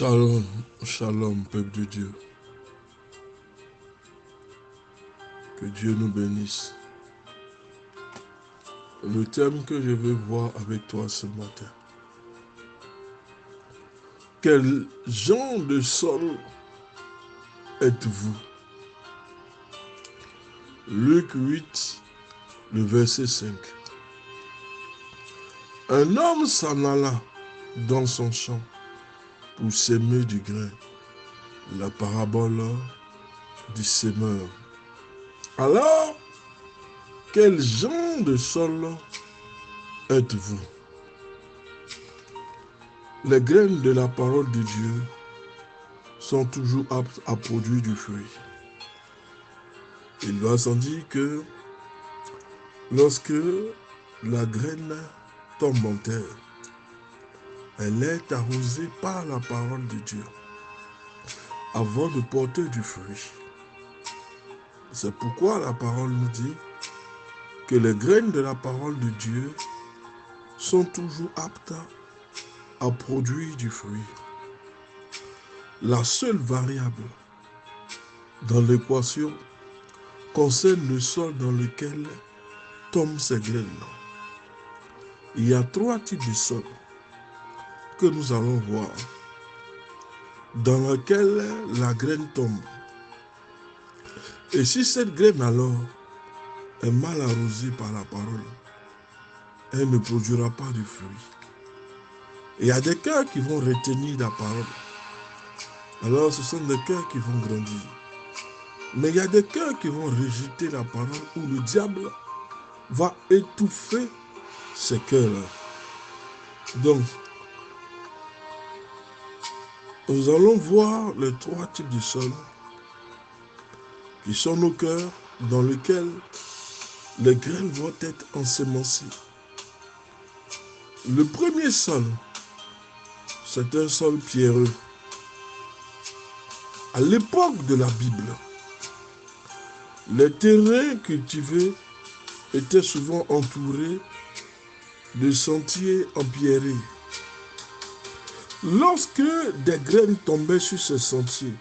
Shalom, shalom, peuple de Dieu. Que Dieu nous bénisse. Le thème que je veux voir avec toi ce matin. Quel genre de sol êtes-vous? Luc 8, le verset 5. Un homme s'en alla dans son champ pour s'aimer du grain. La parabole du semeur. Alors, quel genre de sol êtes-vous? Les graines de la parole de Dieu sont toujours aptes à produire du fruit. Il va sans dire que lorsque la graine tombe en terre, elle est arrosée par la parole de Dieu avant de porter du fruit. C'est pourquoi la parole nous dit que les graines de la parole de Dieu sont toujours aptes à produire du fruit. La seule variable dans l'équation concerne le sol dans lequel tombent ces graines. Il y a 3 types de sols que nous allons voir, dans lequel la graine tombe. Et si cette graine alors est mal arrosée par la parole, elle ne produira pas de fruit. Il y a des cœurs qui vont retenir la parole. Alors ce sont des cœurs qui vont grandir. Mais il y a des cœurs qui vont rejeter la parole où le diable va étouffer ces cœurs-là. Donc, nous allons voir les 3 types de sols qui sont nos cœurs dans lesquels les graines vont être ensemencées. Le premier sol, c'est un sol pierreux. À l'époque de la Bible, les terrains cultivés étaient souvent entourés de sentiers empierrés. Lorsque des graines tombaient sur ces sentiers,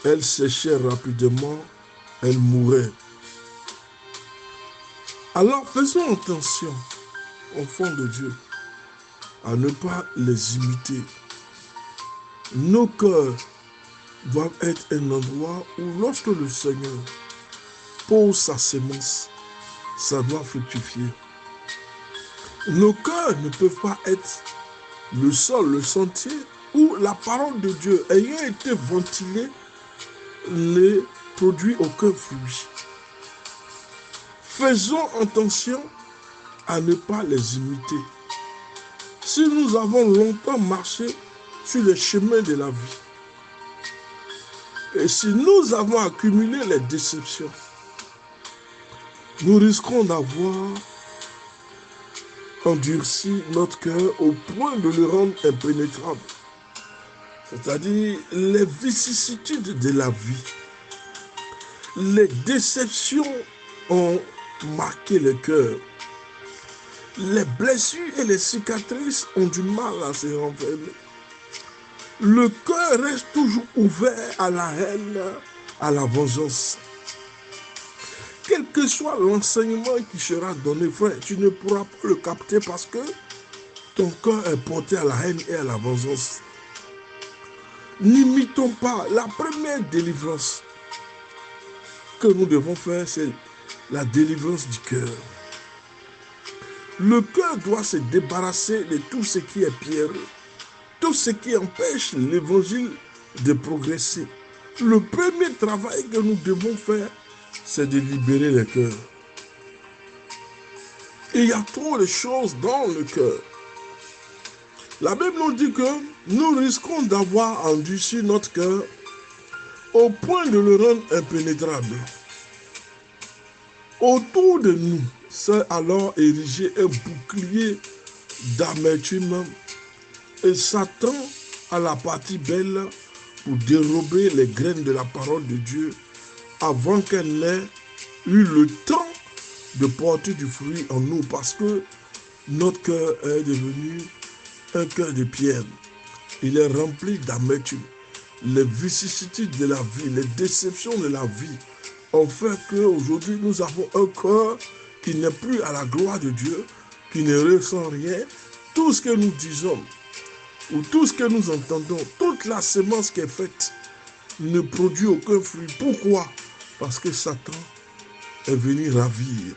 elles séchaient rapidement, elles mouraient. Alors faisons attention, enfants de Dieu, à ne pas les imiter. Nos cœurs doivent être un endroit où lorsque le Seigneur pose sa semence, ça doit fructifier. Nos cœurs ne peuvent pas être le sol, le sentier où la parole de Dieu ayant été ventilée ne produit aucun fruit. Faisons attention à ne pas les imiter. Si nous avons longtemps marché sur les chemins de la vie, et si nous avons accumulé les déceptions, nous risquons d'avoir endurci notre cœur au point de le rendre impénétrable. C'est-à-dire les vicissitudes de la vie, les déceptions ont marqué le cœur. Les blessures et les cicatrices ont du mal à se renfermer. Le cœur reste toujours ouvert à la haine, à la vengeance. Quel que soit l'enseignement qui sera donné, frère, tu ne pourras pas le capter parce que ton cœur est porté à la haine et à la vengeance. N'imitons pas. La première délivrance que nous devons faire, c'est la délivrance du cœur. Le cœur doit se débarrasser de tout ce qui est pierreux, tout ce qui empêche l'évangile de progresser. Le premier travail que nous devons faire, c'est de libérer le cœur. Il y a trop de choses dans le cœur. La Bible nous dit que nous risquons d'avoir endurci notre cœur au point de le rendre impénétrable. Autour de nous, c'est alors érigé un bouclier d'amertume et Satan a la partie belle pour dérober les graines de la parole de Dieu avant qu'elle n'ait eu le temps de porter du fruit en nous parce que notre cœur est devenu un cœur de pierre. il est rempli d'amertume. Les vicissitudes de la vie, les déceptions de la vie ont fait qu'aujourd'hui nous avons un cœur qui n'est plus à la gloire de Dieu, qui ne ressent rien. Tout ce que nous disons ou tout ce que nous entendons, toute la semence qui est faite ne produit aucun fruit. Pourquoi? Parce que Satan est venu ravir.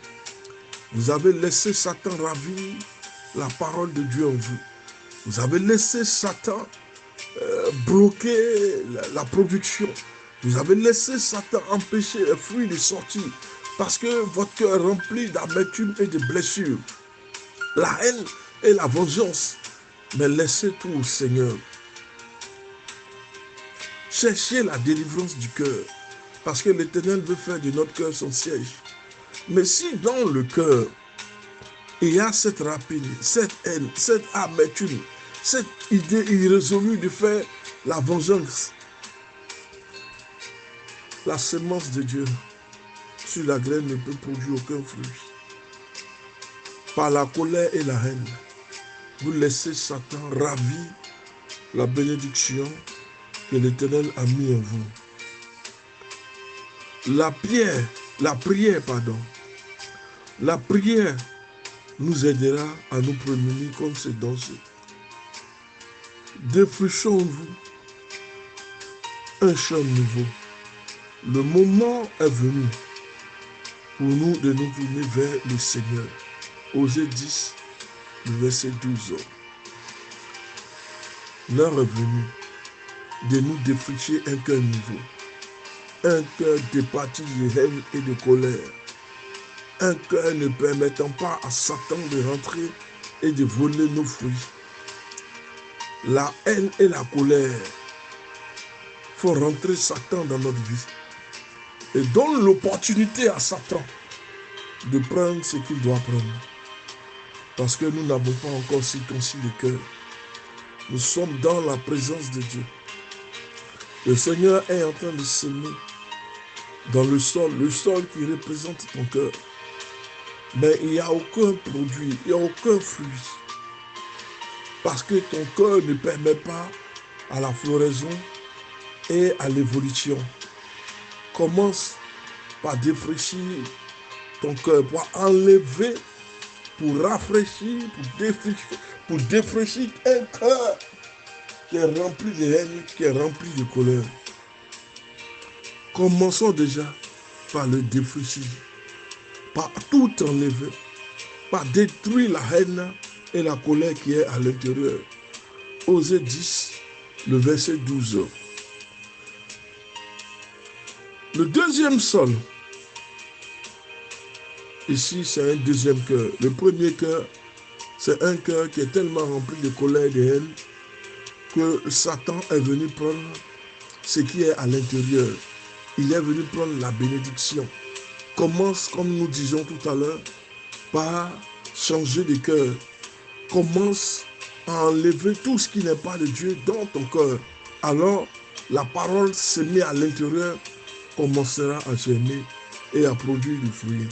Vous avez laissé Satan ravir la parole de Dieu en vous. Vous avez laissé Satan bloquer la production. Vous avez laissé Satan empêcher les fruits de sortir parce que votre cœur est rempli d'amertume et de blessures, la haine et la vengeance. Mais laissez tout au Seigneur. Cherchez la délivrance du cœur parce que l'Éternel veut faire de notre cœur son siège. Mais si dans le cœur, il y a cette rapine, cette haine, cette amertume, cette idée irrésolue de faire la vengeance, la semence de Dieu sur la graine ne peut produire aucun fruit. Par la colère et la haine, vous laissez Satan ravir la bénédiction que l'Éternel a mis en vous. La prière nous aidera à nous prémunir contre ces dangers. Défrichons en vous un champ nouveau. Le moment est venu pour nous de nous tourner vers le Seigneur. Osée 10, le verset 12. L'heure est venue de nous défricher un cœur nouveau. Un cœur départi de haine et de colère. Un cœur ne permettant pas à Satan de rentrer et de voler nos fruits. La haine et la colère font rentrer Satan dans notre vie et donne l'opportunité à Satan de prendre ce qu'il doit prendre. Parce que nous n'avons pas encore circoncis le cœur. Nous sommes dans la présence de Dieu. Le Seigneur est en train de semer dans le sol qui représente ton cœur. Mais il n'y a aucun produit, il n'y a aucun fruit. Parce que ton cœur ne permet pas à la floraison et à l'évolution. Commence par défraîchir ton cœur, pour enlever, pour rafraîchir, pour défraîchir un cœur qui est rempli de haine, qui est rempli de colère. Commençons déjà par le défraîchir, par tout enlever, par détruire la haine et la colère qui est à l'intérieur. Osée 10, le verset 12. Le deuxième sol, ici c'est un deuxième cœur. Le premier cœur, c'est un cœur qui est tellement rempli de colère et de haine que Satan est venu prendre ce qui est à l'intérieur. Il est venu prendre la bénédiction. Commence, comme nous disions tout à l'heure, par changer de cœur. Commence à enlever tout ce qui n'est pas de Dieu dans ton cœur. Alors, la parole semée à l'intérieur commencera à germer et à produire du fruit.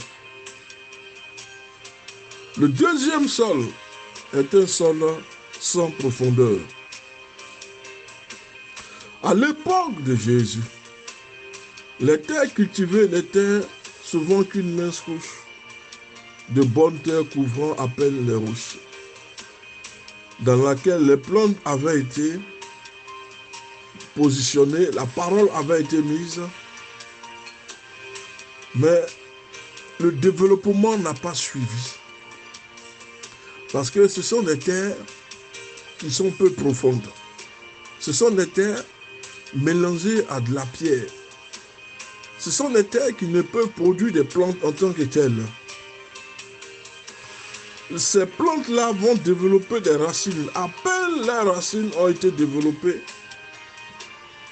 Le deuxième sol est un sol sans profondeur. À l'époque de Jésus, les terres cultivées n'étaient souvent qu'une mince couche de bonnes terres couvrant à peine les roches, dans laquelle les plantes avaient été positionnées, la parole avait été mise, mais le développement n'a pas suivi. Parce que ce sont des terres qui sont peu profondes. Ce sont des terres mélangées à de la pierre. Ce sont des terres qui ne peuvent produire des plantes en tant que telles. Ces plantes-là vont développer des racines. À peine les racines ont été développées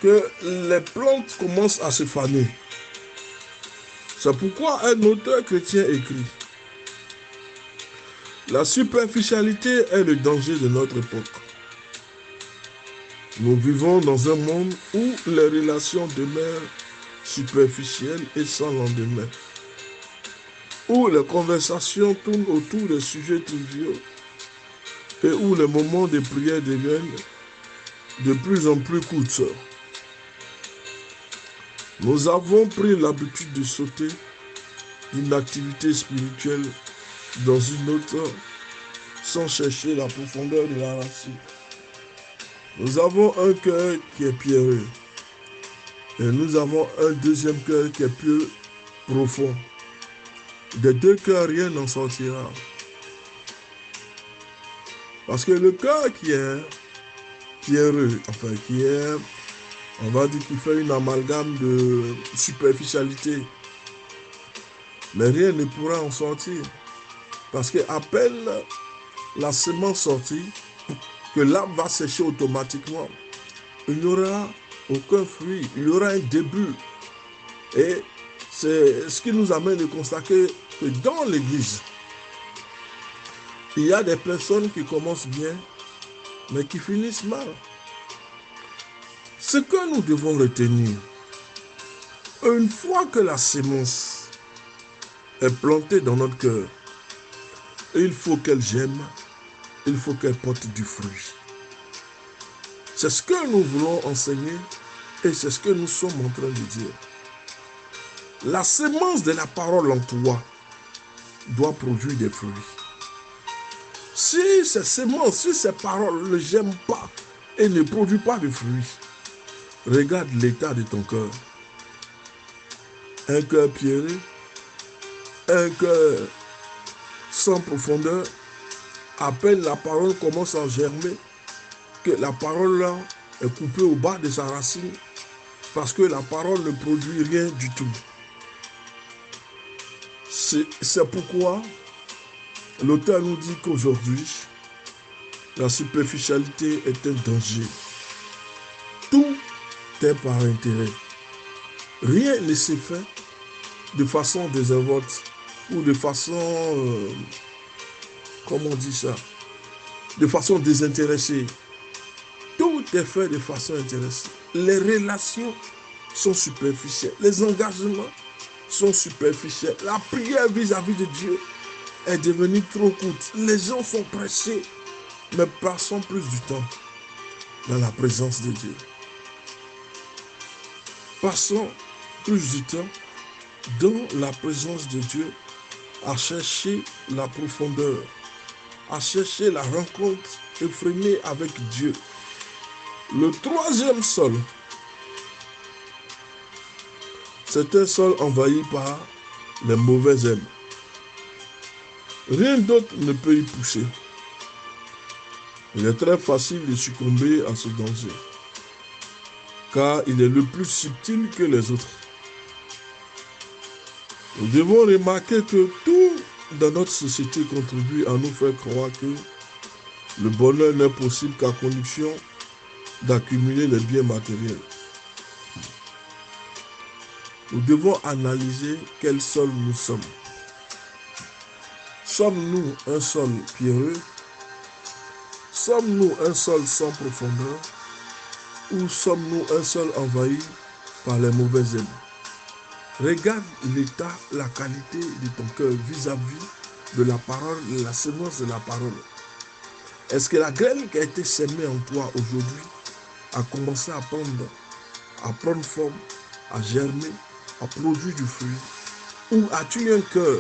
que les plantes commencent à se faner. C'est pourquoi un auteur chrétien écrit: la superficialité est le danger de notre époque. Nous vivons dans un monde où les relations demeurent superficielles et sans lendemain, où les conversations tournent autour des sujets triviaux et où les moments de prière deviennent de plus en plus courte. Nous avons pris l'habitude de sauter d'une activité spirituelle dans une autre sans chercher la profondeur de la racine. Nous avons un cœur qui est pierreux et nous avons un deuxième cœur qui est plus profond. Des deux cœurs, rien n'en sortira. Parce que le cœur qui est pierreux, enfin qui est, on va dire qu'il fait une amalgame de superficialité, mais rien ne pourra en sortir. Parce qu'à peine la semence sortie, que l'arbre va sécher automatiquement. Il n'y aura aucun fruit, il y aura un début. Et c'est ce qui nous amène à constater que dans l'église, il y a des personnes qui commencent bien, mais qui finissent mal. Ce que nous devons retenir, une fois que la semence est plantée dans notre cœur, il faut qu'elle germe, il faut qu'elle porte du fruit. C'est ce que nous voulons enseigner et c'est ce que nous sommes en train de dire. La semence de la parole en toi doit produire des fruits. Si ces semences, si ces paroles ne germent pas et ne produisent pas de fruits, regarde l'état de ton cœur. Un cœur pierreux, un cœur sans profondeur, à peine la parole commence à germer, que la parole là est coupée au bas de sa racine, parce que la parole ne produit rien du tout. C'est pourquoi l'auteur nous dit qu'aujourd'hui, la superficialité est un danger. Tout est par intérêt. Rien ne s'est fait de façon désinvolte ou de façon, comment on dit ça, de façon désintéressée. Tout est fait de façon intéressée. Les relations sont superficielles. Les engagements sont superficiels. La prière vis-à-vis de Dieu est devenue trop courte. Les gens sont pressés, mais passons plus du temps dans la présence de Dieu. Passons plus du temps dans la présence de Dieu à chercher la profondeur, à chercher la rencontre effrénée avec Dieu. Le troisième sol, c'est un sol envahi par les mauvaises herbes. Rien d'autre ne peut y pousser. Il est très facile de succomber à ce danger, car il est le plus subtil que les autres. Nous devons remarquer que tout dans notre société contribue à nous faire croire que le bonheur n'est possible qu'à condition d'accumuler les biens matériels. Nous devons analyser quel sol nous sommes. Sommes-nous un sol pierreux? Sommes-nous un sol sans profondeur? Ou sommes-nous un sol envahi par les mauvaises herbes? Regarde l'état, la qualité de ton cœur vis-à-vis de la parole, de la semence de la parole. Est-ce que la graine qui a été semée en toi aujourd'hui a commencé à prendre forme, à germer, à produire du fruit? Ou as-tu un cœur